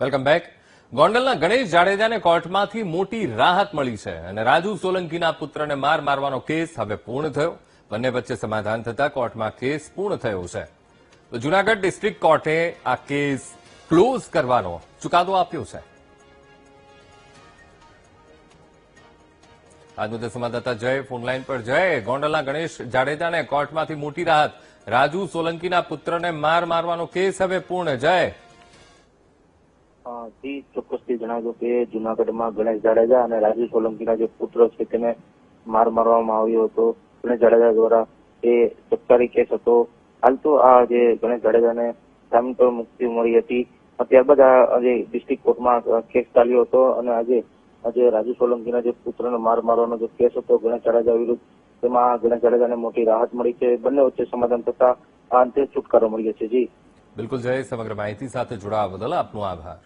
Welcome back. ગોંડલના ગણેશ જાડેજાને કોર્ટમાંથી મોટી રાહત મળી છે અને રાજુ સોલંકીના પુત્રને માર મારવાનો કેસ હવે પૂર્ણ થયો. બંને વચ્ચે સમાધાન થતા કોર્ટમાં કેસ પૂર્ણ થયો છે. તો જૂનાગઢ ડિસ્ટ્રિક્ટ કોર્ટે આ કેસ ક્લોઝ કરવાનો ચુકાદો આપ્યો છે. આજ મુદ્દે સંવાદદાતા જય ફોનલાઈન પર. જય, ગોંડલના ગણેશ જાડેજાને કોર્ટમાંથી મોટી રાહત, રાજુ સોલંકીના પુત્રને માર મારવાનો કેસ હવે પૂર્ણ. જય જી ચોક્કસથી જણાવજો કે જૂનાગઢમાં ગણેશ જાડેજા અને રાજુ સોલંકીના જે પુત્ર છે તેને માર મારવામાં આવ્યો હતો. ગણેશ જાડેજા દ્વારા એ સરકારી કેસ હતો. હાલ તો આ જે ગણેશ જાડેજાને જામીન પર મુક્તિ મળી હતી. ત્યારબાદ આ જે ડિસ્ટ્રિક્ટ કોર્ટમાં કેસ ચાલ્યો હતો અને આજે રાજુ સોલંકીના જે પુત્રને માર મારવાનો જે કેસ હતો ગણેશ જાડેજા વિરુદ્ધ, તેમાં ગણેશ જાડેજાને મોટી રાહત મળી છે. બંને વચ્ચે સમાધાન થતા આ અંતે છુટકારો મળ્યો છે. જી બિલકુલ જય, સમગ્ર માહિતી સાથે જોડાવા બદલ આપનો આભાર.